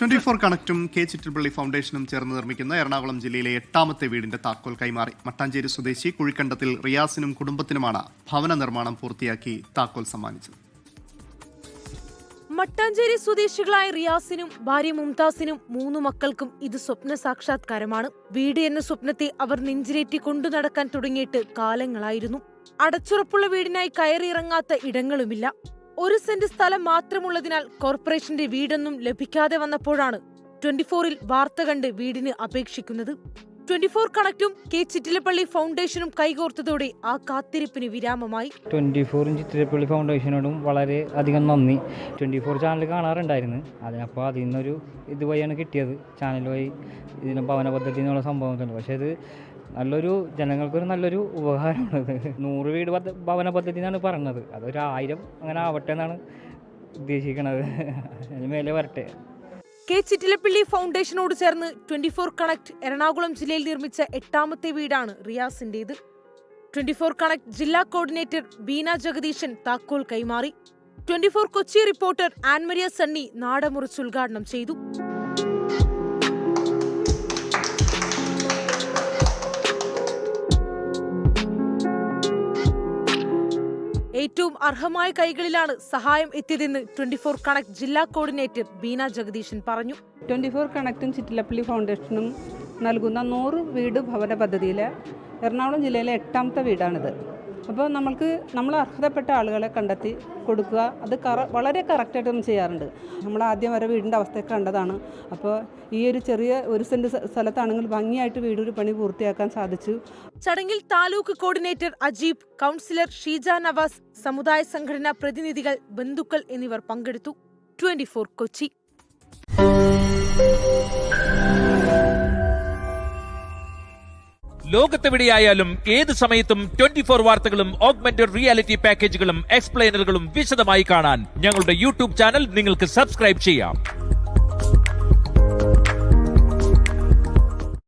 24 കണക്റ്റും K Chittilappilly ഫൗണ്ടേഷനും ചേർന്ന് നിർമ്മിക്കുന്ന എറണാകുളം ജില്ലയിലെ 8ാമത്തെ വീടിന്റെ താക്കോൽ കൈമാറി. മട്ടാഞ്ചേരി സ്വദേശി കുഴിക്കണ്ടത്തിൽ റിയാസിനും കുടുംബത്തിനുമാണ് ഭവന നിർമ്മാണം പൂർത്തിയാക്കി താക്കോൽ സമ്മാനിച്ചത്. മട്ടാഞ്ചേരി സ്വദേശികളായ റിയാസിനും ഭാര്യ മുംതാസിനും 3 മക്കൾക്കും ഇത് സ്വപ്ന സാക്ഷാത്കാരമാണ്. വീട് എന്ന സ്വപ്നത്തെ അവർ നെഞ്ചിലേറ്റി കൊണ്ടു നടക്കാൻ തുടങ്ങിയിട്ട് കാലങ്ങളായിരുന്നു. അടച്ചുറപ്പുള്ള വീടിനായി കയറിയിറങ്ങാത്ത ഇടങ്ങളുമില്ല. 1 സെന്റ് സ്ഥലം മാത്രമുള്ളതിനാൽ കോർപ്പറേഷന്റെ വീടൊന്നും ലഭിക്കാതെ വന്നപ്പോഴാണ് 24-ൽ വാർത്ത കണ്ട് വീടിന് അപേക്ഷിക്കുന്നത്. 24 കണക്റ്റും കെ ചിറ്റിലപ്പള്ളി ഫൗണ്ടേഷനും കൈകോർത്തതോടെ ആ കാത്തിരിപ്പിന് വിരാമമായി. 24 ചിറ്റിലപ്പള്ളി ഫൗണ്ടേഷനോടും വളരെ അധികം നന്ദി. 24 ചാനൽ കാണാറുണ്ടായിരുന്നു. അതിനപ്പോൾ അതിൽ നിന്നൊരു ഇതുവഴിയാണ് കിട്ടിയത്. ചാനൽ വഴി ഇതിന് ഭവന പദ്ധതി എന്നുള്ള സംഭവമുണ്ട്. പക്ഷേ ഇത് നല്ലൊരു ജനങ്ങൾക്കൊരു നല്ലൊരു ഉപകാരമാണത്. 100 വീട് ഭവന പദ്ധതി എന്നാണ് പറഞ്ഞത്. അതൊരു 1000 അങ്ങനെ ആവട്ടെ എന്നാണ് ഉദ്ദേശിക്കുന്നത്. അതിന് മേലെ വരട്ടെ. കെ ചിറ്റിലപ്പള്ളി ഫൗണ്ടേഷനോട് ചേർന്ന് 24 കണക്ട് എറണാകുളം ജില്ലയിൽ നിർമ്മിച്ച 8ാമത്തെ വീടാണ് റിയാസിന്റേത്. 24 കണക്ട് ജില്ലാ കോർഡിനേറ്റർ ബീന ജഗദീശൻ താക്കോൽ കൈമാറി. 24 കൊച്ചി റിപ്പോർട്ടർ ആൻമരിയ സണ്ണി നാടമുറിച്ച് ഉദ്ഘാടനം ചെയ്തു. ഏറ്റവും അർഹമായ കൈകളിലാണ് സഹായം എത്തിയതെന്ന് 24 കണക്ട് ജില്ലാ കോർഡിനേറ്റർ ബീന ജഗദീശൻ പറഞ്ഞു. 24 കണക്റ്റും ചിറ്റിലപ്പള്ളി ഫൗണ്ടേഷനും നൽകുന്ന 100 വീട് ഭവന പദ്ധതിയിലെ എറണാകുളം ജില്ലയിലെ 8ാമത്തെ വീടാണിത്. അപ്പോൾ നമ്മൾ അർഹതപ്പെട്ട ആളുകളെ കണ്ടെത്തി കൊടുക്കുക, അത് വളരെ കറക്റ്റായിട്ട് നമ്മൾ ചെയ്യാറുണ്ട്. നമ്മൾ ആദ്യം വരെ വീടിൻ്റെ അവസ്ഥയൊക്കെ കണ്ടതാണ്. അപ്പോൾ ഈ ഒരു ചെറിയ 1 സെന്റ് സ്ഥലത്താണെങ്കിൽ ഭംഗിയായിട്ട് വീടൊരു പണി പൂർത്തിയാക്കാൻ സാധിച്ചു. ചടങ്ങിൽ താലൂക്ക് കോർഡിനേറ്റർ അജീബ്, കൗൺസിലർ ഷീജ നവാസ്, സമുദായ സംഘടനാ പ്രതിനിധികൾ, ബന്ധുക്കൾ എന്നിവർ പങ്കെടുത്തു. 24 കൊച്ചി. ലോകത്തെവിടെയായാലും ഏത് സമയത്തും 24 വാർത്തകളും ഓഗ്മെന്റഡ് റിയാലിറ്റി പാക്കേജുകളും എക്സ്പ്ലെയിനറുകളും വിശദമായി കാണാൻ ഞങ്ങളുടെ യൂട്യൂബ് ചാനൽ നിങ്ങൾക്ക് സബ്സ്ക്രൈബ് ചെയ്യാം.